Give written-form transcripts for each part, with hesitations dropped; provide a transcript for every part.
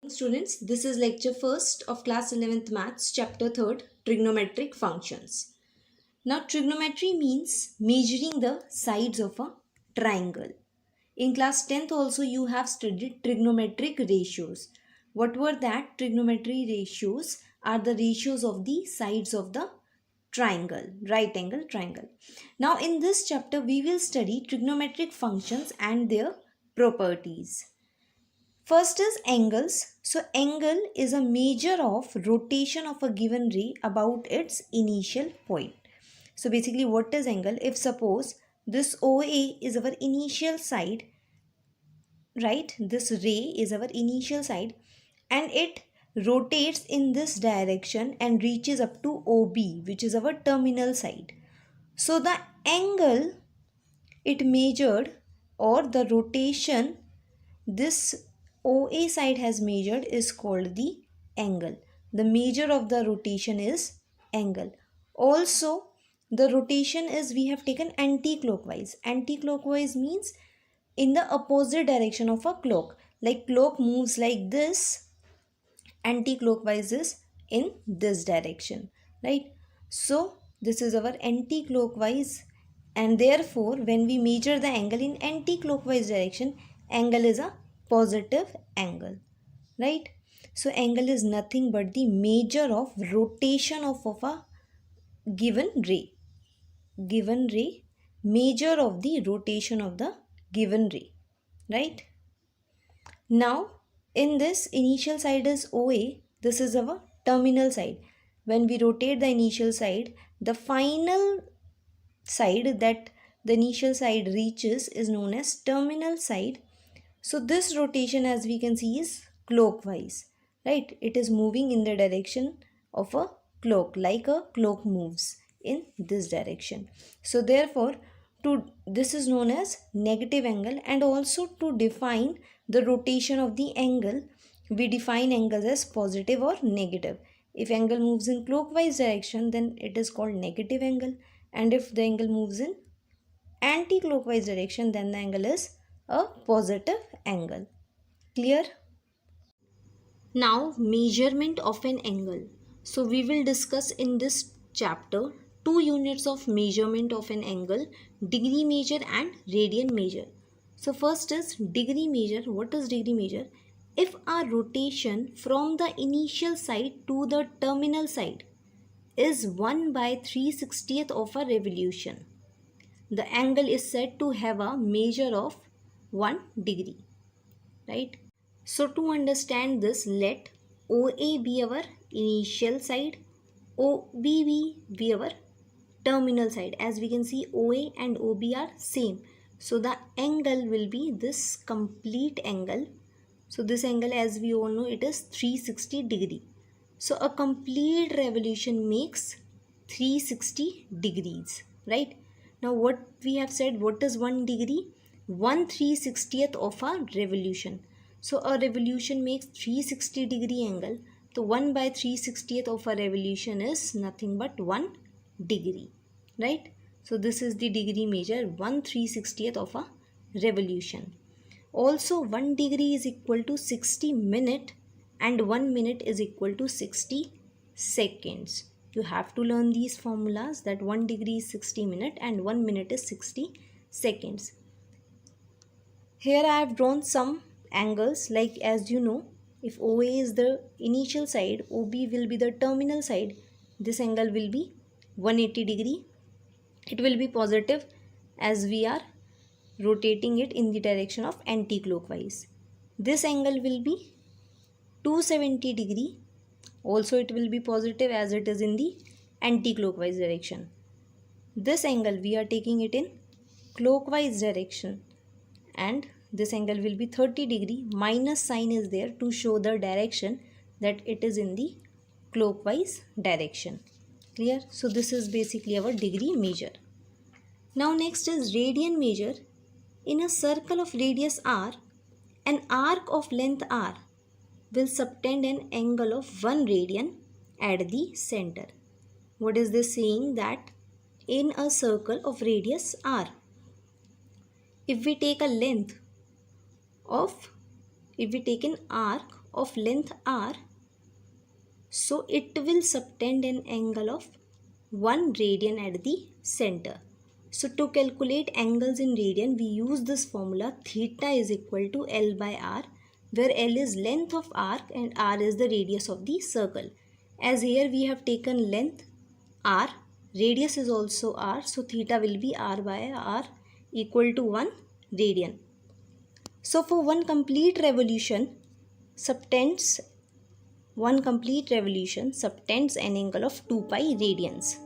Students, this is lecture first of class 11th maths chapter 3rd trigonometric functions. Now trigonometry means measuring the sides of a triangle. In class 10th also you have studied trigonometric ratios. What were that? Trigonometry ratios are the ratios of the sides of the triangle, right angle triangle. Now in this chapter we will study trigonometric functions and their properties. First is angles. So angle is a measure of rotation of a given ray about its initial point. So basically what is angle? If suppose this OA is our initial side, right? This ray is our initial side and it rotates in this direction and reaches up to OB, which is our terminal side. So the angle it measured, or the rotation this OA side has measured, is called the angle. The measure of the rotation is angle. Also, the rotation is, we have taken anti-clockwise. Anti-clockwise means in the opposite direction of a clock. Like clock moves like this, anti-clockwise is in this direction, right? So this is our anti-clockwise, and therefore when we measure the angle in anti-clockwise direction, angle is a positive angle, right? So angle is nothing but the measure of rotation of a given ray. Given ray, measure of the rotation of the given ray, right? Now, in this initial side is OA, this is our terminal side. When we rotate the initial side, the final side that the initial side reaches is known as terminal side. So this rotation, as we can see, is clockwise, right? It is moving in the direction of a clock, like a clock moves in this direction. So therefore, this is known as negative angle. And also to define the rotation of the angle, we define angles as positive or negative. If angle moves in clockwise direction, then it is called negative angle, and if the angle moves in anti-clockwise direction, then the angle is a positive angle. Clear? Now measurement of an angle. So we will discuss in this chapter two units of measurement of an angle: degree measure and radian measure. So first is degree measure. What is degree measure? If our rotation from the initial side to the terminal side is 1 by 3/60th of a revolution, the angle is said to have a measure of 1 degree, right? So to understand this, let OA be our initial side, OB be our terminal side. As we can see, OA and OB are same. So the angle will be this complete angle. So this angle, as we all know, it is 360 degree. So a complete revolution makes 360 degrees, right? Now what we have said, what is 1 degree? 1/360th of a revolution. So a revolution makes 360 degree angle. So 1 by 3/60th of a revolution is nothing but 1 degree, right? So this is the degree measure, 1/360th of a revolution. Also 1 degree is equal to 60 minute, and 1 minute is equal to 60 seconds. You have to learn these formulas, that 1 degree is 60 minute and 1 minute is 60 seconds. Here I have drawn some angles, like as you know, if OA is the initial side, OB will be the terminal side, this angle will be 180 degree. It will be positive as we are rotating it in the direction of anti-clockwise. This angle will be 270 degree. Also it will be positive as it is in the anti-clockwise direction. This angle we are taking it in clockwise direction, and this angle will be 30 degree. Minus sign is there to show the direction, that it is in the clockwise direction. Clear? So this is basically our degree measure. Now next is radian measure. In a circle of radius r, an arc of length r will subtend an angle of 1 radian at the center. What is this saying? That in a circle of radius r, if we take an arc of length r, so it will subtend an angle of 1 radian at the center. So to calculate angles in radian, we use this formula theta is equal to L by R, where L is length of arc and R is the radius of the circle. As here we have taken length R, radius is also R, so theta will be R by R equal to 1 radian. So for one complete revolution subtends an angle of 2 pi radians.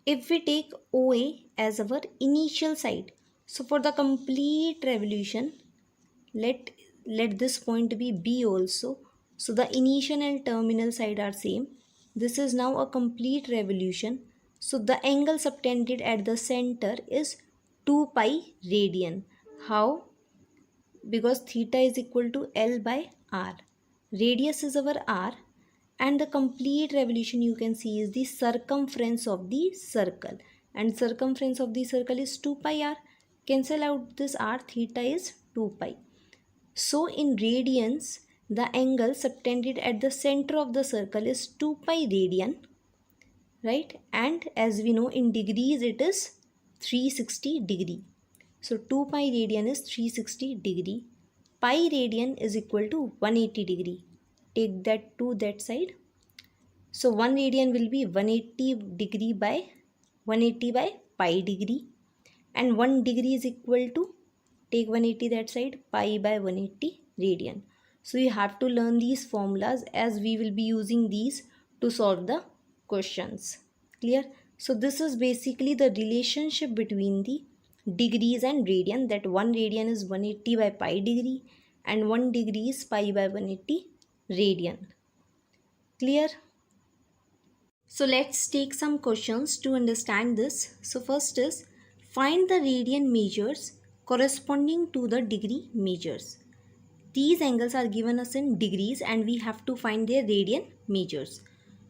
If we take OA as our initial side, so for the complete revolution, let this point be B also. So the initial and terminal side are same. This is now a complete revolution. So the angle subtended at the center is 2 pi radian. How? Because theta is equal to L by R. Radius is our R, and the complete revolution you can see is the circumference of the circle, and circumference of the circle is 2 pi r. Cancel out this r, theta is 2 pi. So in radians, the angle subtended at the center of the circle is 2 pi radian, right? And as we know, in degrees it is 360 degree. So 2 pi radian is 360 degree. Pi radian is equal to 180 degree. Take that to that side. So 1 radian will be 180 degree by 180 by pi degree, and 1 degree is equal to, take 180 that side, pi by 180 radian. So you have to learn these formulas, as we will be using these to solve the questions. Clear? So this is basically the relationship between the degrees and radian, that 1 radian is 180 by pi degree and 1 degree is pi by 180 radian. Clear? So let's take some questions to understand this. So first is, find the radian measures corresponding to the degree measures. These angles are given us in degrees and we have to find their radian measures.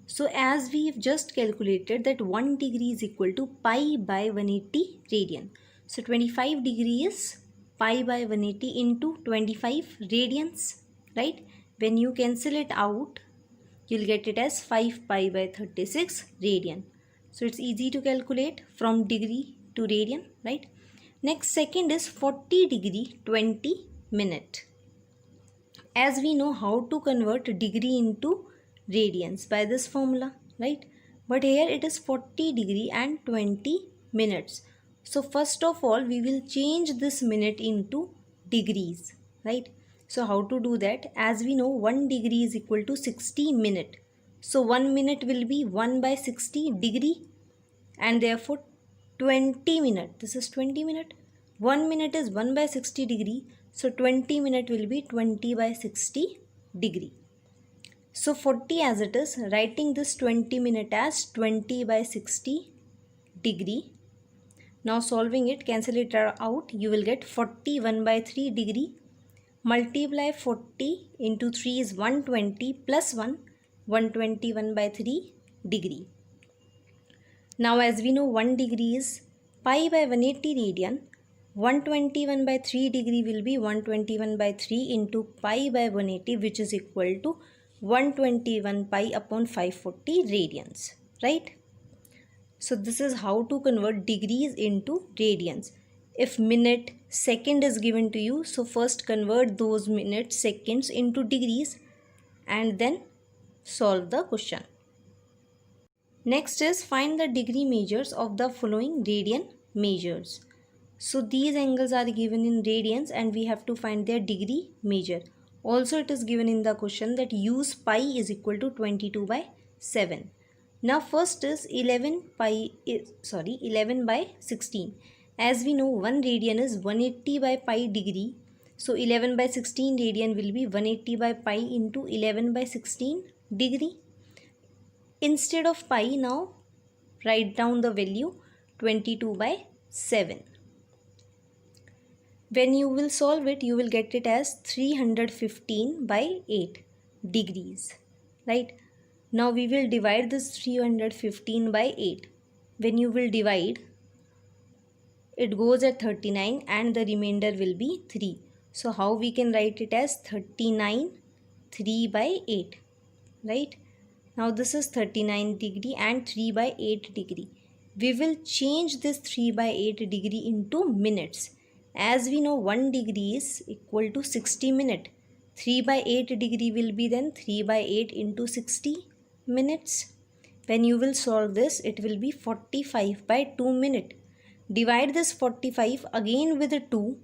So as we've just calculated that 1 degree is equal to pi by 180 radian. So 25 degree is pi by 180 into 25 radians, right? When you cancel it out, you'll get it as 5 pi by 36 radian. So it's easy to calculate from degree to radian, right? Next, second is 40 degree 20 minute. As we know how to convert degree into radians by this formula, right? But here it is 40 degree and 20 minutes. So first of all, we will change this minute into degrees, right? So how to do that? As we know, 1 degree is equal to 60 minute. So 1 minute will be 1 by 60 degree, and therefore 20 minute. This is 20 minute. 1 minute is 1 by 60 degree. So 20 minute will be 20 by 60 degree. So 40 as it is, writing this 20 minute as 20 by 60 degree. Now solving it, cancel it out, you will get 41 by 3 degree. Multiply 40 into 3 is 120 plus 1, 121 by 3 degree. Now as we know, 1 degree is pi by 180 radian. 121 by 3 degree will be 121 by 3 into pi by 180, which is equal to 121 pi upon 540 radians, right? So this is how to convert degrees into radians. If minute, second is given to you, so first convert those minutes, seconds into degrees and then solve the question. Next is, find the degree measures of the following radian measures. So these angles are given in radians and we have to find their degree measure. Also it is given in the question that use pi is equal to 22 by 7. Now first is 11 by 16. As we know, 1 radian is 180 by pi degree. So 11 by 16 radian will be 180 by pi into 11 by 16 degree. Instead of pi, now write down the value 22 by 7. When you will solve it, you will get it as 315 by 8 degrees, right? Now we will divide this 315 by 8. When you will divide, it goes at 39 and the remainder will be 3. So how we can write it as 39 3 by 8, right? Now this is 39 degree and 3 by 8 degree. We will change this 3 by 8 degree into minutes. As we know, 1 degree is equal to 60 minutes. 3 by 8 degree will be then 3 by 8 into 60 minutes. When you will solve this, it will be 45 by 2 minutes. Divide this 45 again with 2.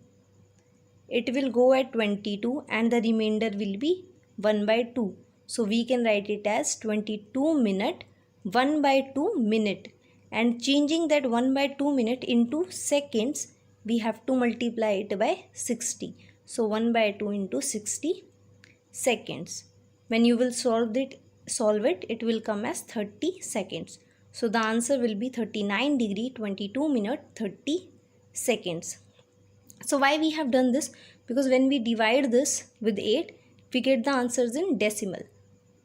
It will go at 22 and the remainder will be 1 by 2. So we can write it as 22 minute 1 by 2 minute. And changing that 1 by 2 minute into seconds, we have to multiply it by 60. So 1 by 2 into 60 seconds. When you will solve it, it will come as 30 seconds. So the answer will be 39 degree 22 minute 30 seconds. So why we have done this? Because when we divide this with 8, we get the answers in decimal.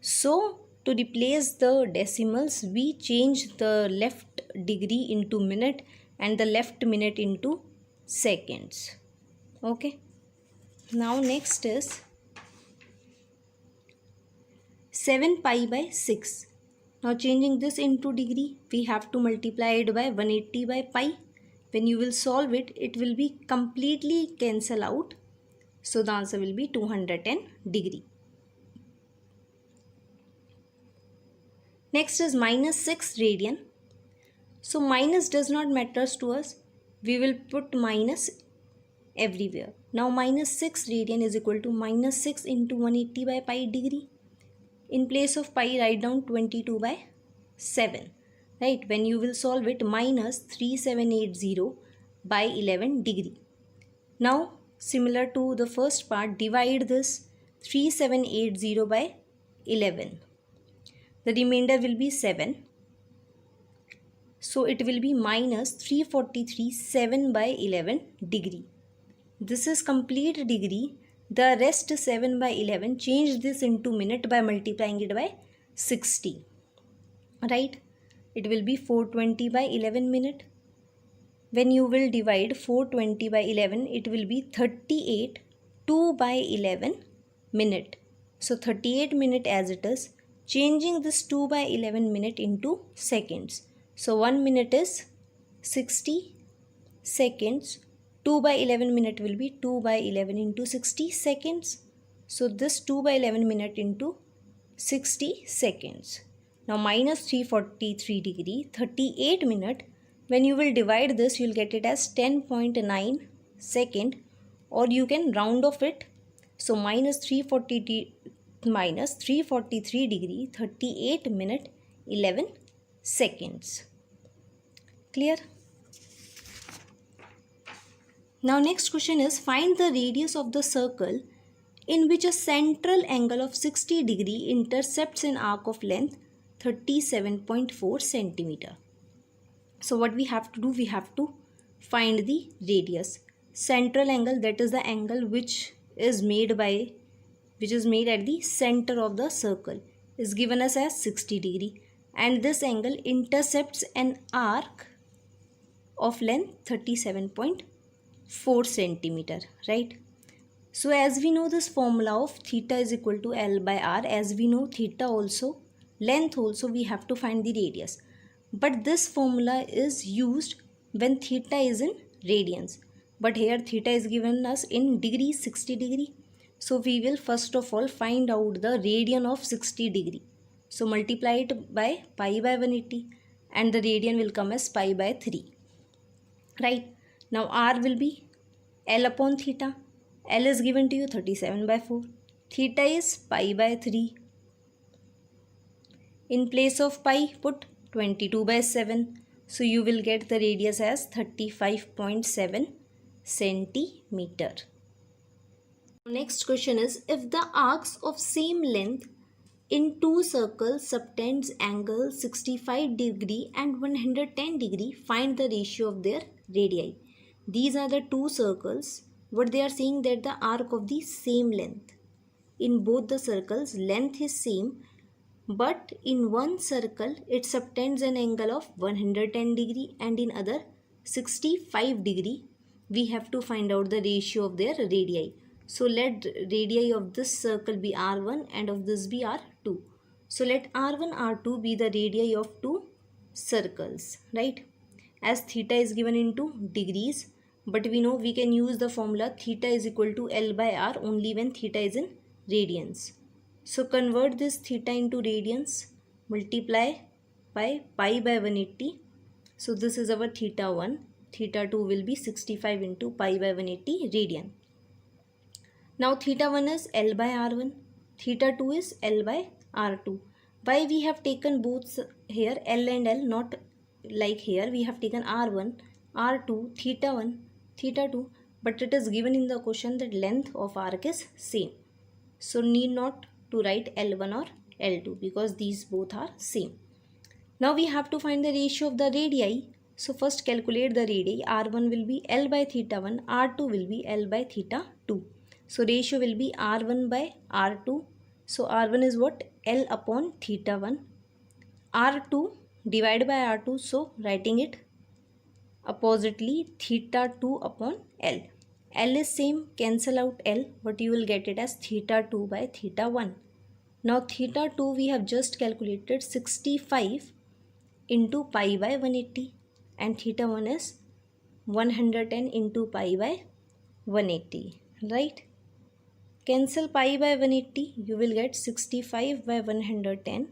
So to replace the decimals, we change the left degree into minute and the left minute into seconds. Okay. Now next is 7 pi by 6. Now changing this into degree, we have to multiply it by 180 by pi. When you will solve it, it will be completely cancel out. So the answer will be 210 degree. Next is minus 6 radian. So minus does not matter to us. We will put minus everywhere. Now minus 6 radian is equal to minus 6 into 180 by pi degree. In place of pi, write down 22 by 7. Right? When you will solve it, minus 3780 by 11 degree. Now similar to the first part, divide this 3780 by 11. The remainder will be 7. So it will be minus 343 7 by 11 degree. This is complete degree. The rest 7 by 11. Change this into minute by multiplying it by 60. Right? It will be 420 by 11 minute. When you will divide 420 by 11, it will be 38 2 by 11 minute. So 38 minute as it is. Changing this 2 by 11 minute into seconds. So 1 minute is 60 seconds. 2 by 11 minute will be 2 by 11 into 60 seconds. So this 2 by 11 minute into 60 seconds. Now minus 343 degree, 38 minute. When you will divide this, you will get it as 10.9 second, or you can round off it. So minus 343 degree, 38 minute, 11 seconds. Clear? Now next question is, find the radius of the circle in which a central angle of 60 degree intercepts an arc of length 37.4 centimeter. So what we have to do, we have to find the radius. Central angle, that is the angle which is made at the center of the circle, is given us as 60 degree, and this angle intercepts an arc of length 37.4 centimeter, right? So as we know this formula of theta is equal to L by R, as we know theta also, length also, we have to find the radius. But this formula is used when theta is in radians. But here theta is given us in degree, 60 degree. So we will first of all find out the radian of 60 degree. So multiply it by pi by 180 and the radian will come as pi by 3. Right? Now R will be L upon theta. L is given to you 37 by 4. Theta is pi by 3. In place of pi, put 22 by 7. So you will get the radius as 35.7 centimeter. Next question is, if the arcs of same length in two circles subtends angle 65 degree and 110 degree, find the ratio of their radii. These are the two circles. What they are saying, that the arc of the same length. In both the circles, length is same, but in one circle it subtends an angle of 110 degree and in other 65 degree. We have to find out the ratio of their radii. So let radii of this circle be r1 and of this be r2. So let r1 r2 be the radii of two circles, right? As theta is given into degrees, but we know we can use the formula theta is equal to L by R only when theta is in radians. So convert this theta into radians, multiply by pi by 180. So this is our theta 1. Theta 2 will be 65 into pi by 180 radian. Now theta 1 is L by R1, theta 2 is L by R2. Why we have taken both here L and L, not like here we have taken R1, R2, theta 1, theta 2, but it is given in the question that length of arc is same. So need not to write L1 or L2 because these both are same. Now we have to find the ratio of the radii. So first calculate the radii. R1 will be L by theta 1, R2 will be L by theta 2. So ratio will be R1 by R2. So R1 is what? L upon theta 1. R2 divided by R2. So writing it oppositely, theta 2 upon L. L is same, cancel out L, but you will get it as theta 2 by theta 1. Now theta 2 we have just calculated 65 into pi by 180 and theta 1 is 110 into pi by 180, right? Cancel pi by 180, you will get 65 by 110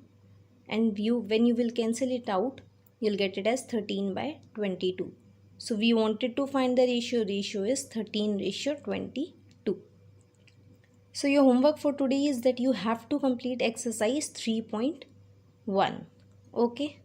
and when you will cancel it out, you will get it as 13 by 22. So we wanted to find the ratio is 13:22. So your homework for today is that you have to complete exercise 3.1. Okay.